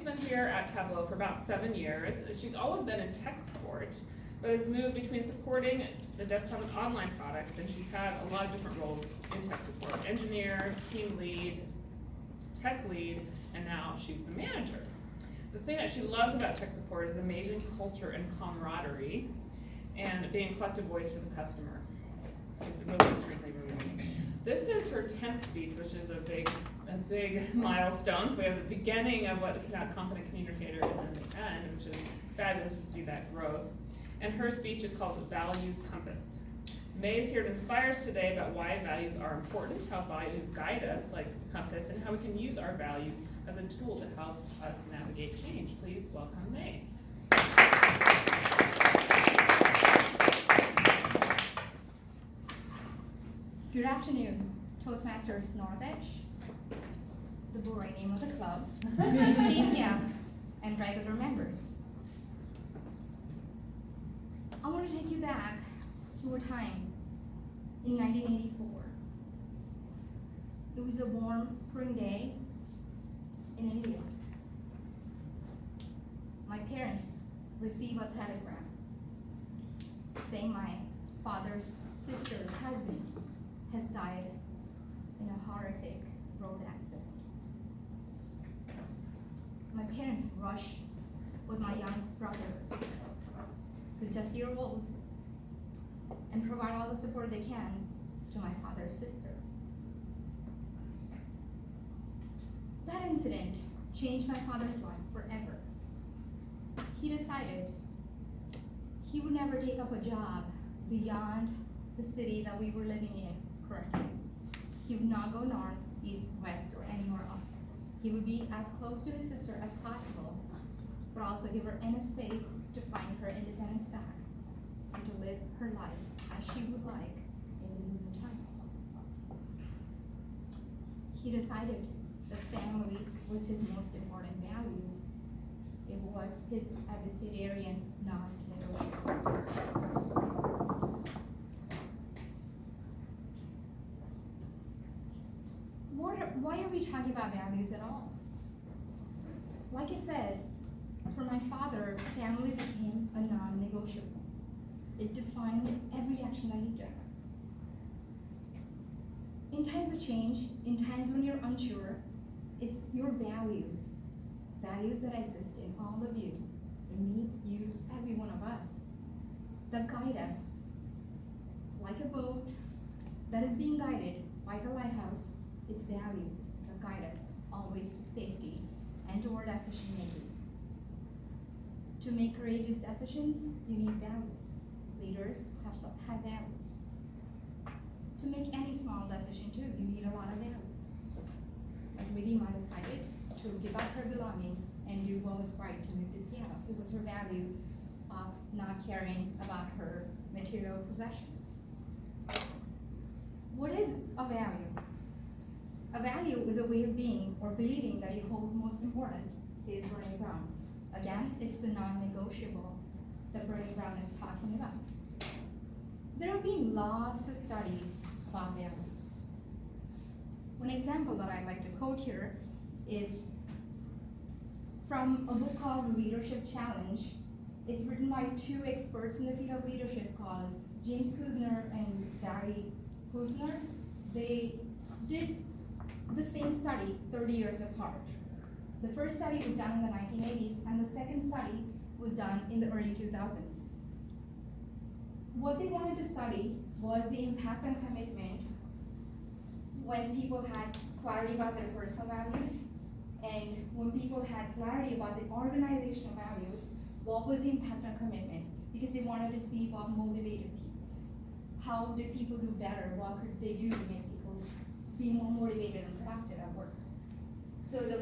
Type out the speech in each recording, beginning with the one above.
She's been here at Tableau for about 7 years. She's always been in tech support, but has moved between supporting the desktop and online products, and she's had a lot of different roles in tech support: engineer, team lead, tech lead, and now she's the manager. The thing that she loves about tech support is the amazing culture and camaraderie, and being a collective voice for the customer. It's really extremely rewarding. This is her 10th speech, which is a big milestone. So we have the beginning of what a competent communicator, and then the end, which is fabulous to see that growth. And her speech is called the Values Compass. May is here to inspire us today about why values are important, how values guide us like a compass, and how we can use our values as a tool to help us navigate change. Please welcome May. Good afternoon, Toastmasters Northedge, the boring name of the club, esteemed guests, and regular members. I want to take you back to a time in 1984. It was a warm spring day in India. My parents received a telegram saying my father's sister's husband has died in a horrific road accident. My parents rushed with my young brother, who's just a year old, and provide all the support they can to my father's sister. That incident changed my father's life forever. He decided he would never take up a job beyond the city that we were living in currently. He would not go north, east, west, or anywhere else. He would be as close to his sister as possible, but also give her enough space to find her independence back and to live her life as she would like in these new times. He decided that family was his most important value. It was his adversarian non-negotiable. Why are we talking about values at all? Like I said, for my father, family became a non-negotiable. It defined every action that he took. In times of change, in times when you're unsure, it's your values that exist in all of you, in me, you, every one of us, that guide us. Like a boat that is being guided by the lighthouse, it's values that guide us always to safety and toward decision making. To make courageous decisions, you need values. Leaders have values. To make any small decision too, you need a lot of values. Like Ridima decided to give up her belongings and do what was right to move to Seattle. It was her value of not caring about her material possessions. What is a value? A value is a way of being or believing that you hold most important, says Brené Brown. Again, it's the non-negotiable that Brené Brown is talking about. There have been lots of studies about values. One example that I'd like to quote here is from a book called The Leadership Challenge. It's written by two experts in the field of leadership called James Kuzner and Gary Kuzner. They did the same study 30 years apart. The first study was done in the 1980s, and the second study was done in the early 2000s. What they wanted to study was the impact on commitment when people had clarity about their personal values, and when people had clarity about the organizational values, what was the impact on commitment? Because they wanted to see what motivated people. How did people do better? What could they do to make people be more motivated and productive at work? So the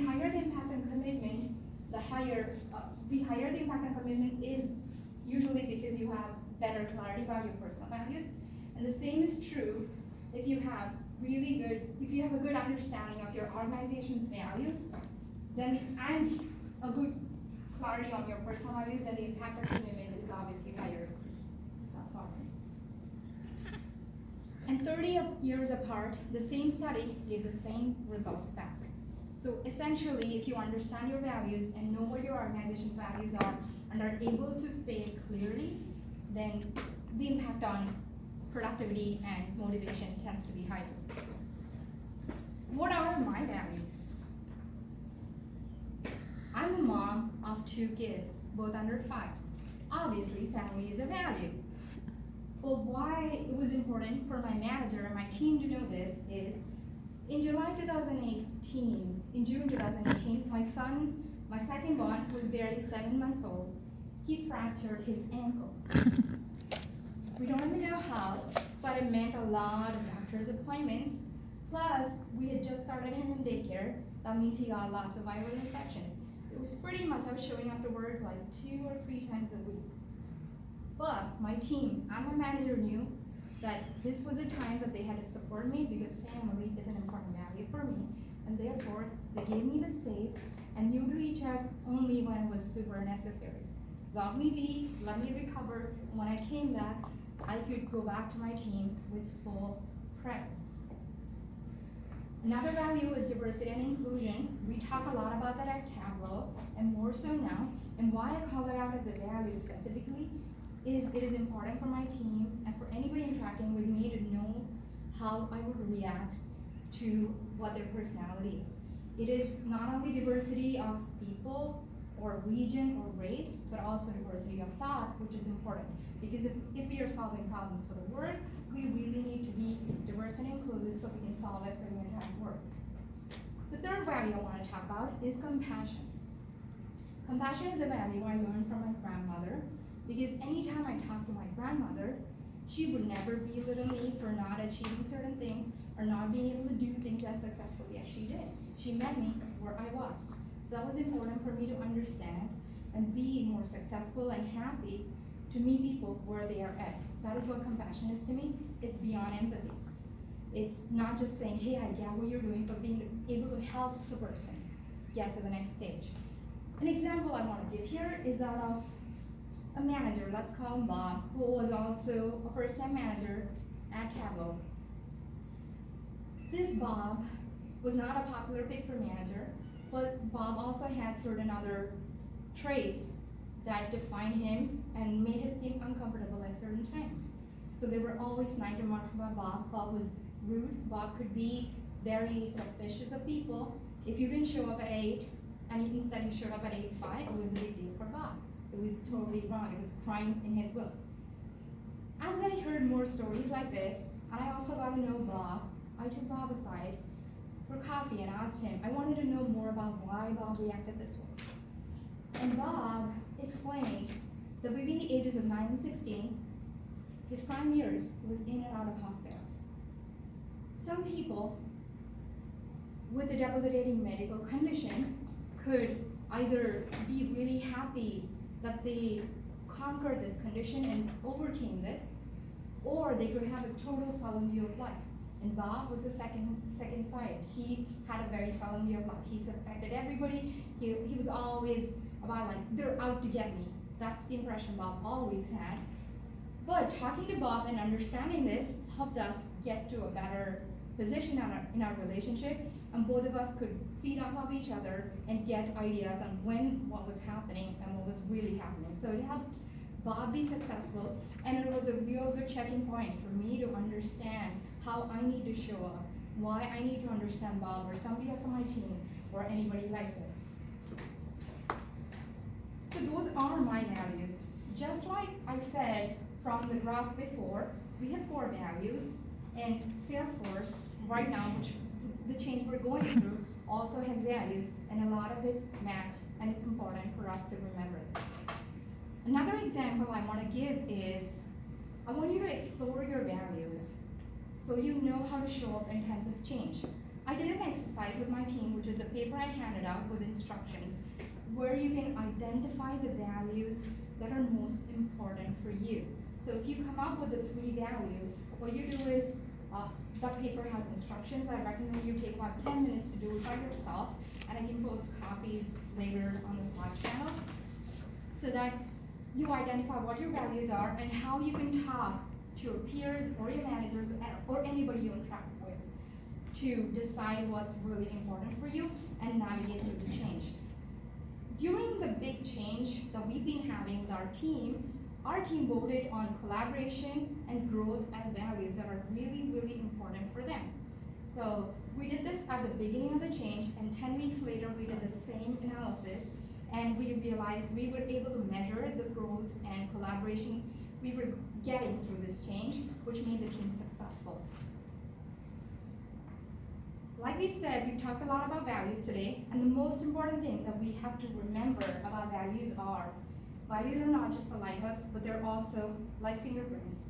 higher the impact on commitment, the higher the impact on commitment is usually because you have better clarity about your personal values. And the same is true if you have a good understanding of your organization's values, then and a good clarity on your personal values, then the impact on commitment is obviously higher. It's not far. And 30 years apart, the same study gave the same results back. So essentially, if you understand your values and know what your organization's values are and are able to say it clearly, then the impact on productivity and motivation tends to be higher. What are my values? I'm a mom of 2 kids, both under 5. Obviously, family is a value. But why it was important for my manager and my team to know this is, in June 2018, my second born, was barely 7 months old. He fractured his ankle. We don't even know how, but it meant a lot of doctor's appointments. Plus, we had just started him in daycare. That means he got lots of viral infections. It was pretty much, I was showing up to work like 2 or 3 times a week. But my team and my manager knew that this was a time that they had to support me because family is an important value for me. And therefore, they gave me the space and knew to reach out only when it was super necessary. Let me be, let me recover. When I came back, I could go back to my team with full presence. Another value is diversity and inclusion. We talk a lot about that at Tableau, and more so now. And why I call that out as a value specifically is it is important for my team and for anybody interacting with me to know how I would react to what their personality is. It is not only diversity of people or region or race, but also diversity of thought, which is important. Because if we are solving problems for the world, we really need to be diverse and inclusive so we can solve it for the entire world. The third value I want to talk about is compassion. Compassion is a value I learned from my grandmother, because anytime I talked to my grandmother, she would never belittle me for not achieving certain things or not being able to do things as successfully as she did. She met me where I was. So that was important for me to understand and be more successful and happy to meet people where they are at. That is what compassion is to me. It's beyond empathy. It's not just saying, hey, I get what you're doing, but being able to help the person get to the next stage. An example I want to give here is that of a manager, let's call him Bob, who was also a first-time manager at Tableau. This Bob was not a popular pick for manager, but Bob also had certain other traits that defined him and made his team uncomfortable at certain times. So there were always snide remarks about Bob. Bob was rude. Bob could be very suspicious of people. If you didn't show up at 8 and instead you showed up at 8:05, it was a big deal for Bob. It was totally wrong. It was a crime in his book. As I heard more stories like this, and I also got to know Bob, I took Bob aside for coffee and asked him, I wanted to know more about why Bob reacted this way. And Bob explained that between the ages of 9 and 16, his prime years was in and out of hospitals. Some people with a debilitating medical condition could either be really happy that they conquered this condition and overcame this, or they could have a total solemn view of life. And Bob was the second side. He had a very solemn view of life. He suspected everybody. He was always about like, they're out to get me. That's the impression Bob always had. But talking to Bob and understanding this helped us get to a better position in our relationship, and both of us could feed off of each other and get ideas on what was happening and what was really happening. So it helped Bob be successful, and it was a real good checking point for me to understand how I need to show up, why I need to understand Bob or somebody else on my team or anybody like this. So those are my values. Just like I said from the graph before, we have 4 values, and Salesforce right now, which the change we're going through, also has values, and a lot of it match, and it's important for us to remember this. Another example I want to give is, I want you to explore your values so you know how to show up in times of change. I did an exercise with my team, which is a paper I handed out with instructions, where you can identify the values that are most important for you. So if you come up with the 3 values, what you do is, that paper has instructions. I recommend you take about 10 minutes to do it by yourself, and I can post copies later on the Slack channel, so that you identify what your values are and how you can talk to your peers or your managers or anybody you interact with to decide what's really important for you and navigate through the change. During the big change that we've been having with our team voted on collaboration and growth as values that are really, really important for them. So we did this at the beginning of the change, and 10 weeks later we did the same analysis, and we realized we were able to measure the growth and collaboration we were getting through this change, which made the team successful. Like we said, we've talked a lot about values today, and the most important thing that we have to remember about values are not just a lighthouse, but they're also like fingerprints.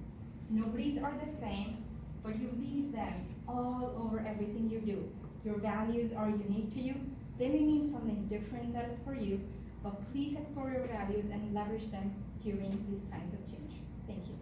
Nobody's are the same, but you leave them all over everything you do. Your values are unique to you. They may mean something different that is for you, but please explore your values and leverage them during these times of change. Thank you.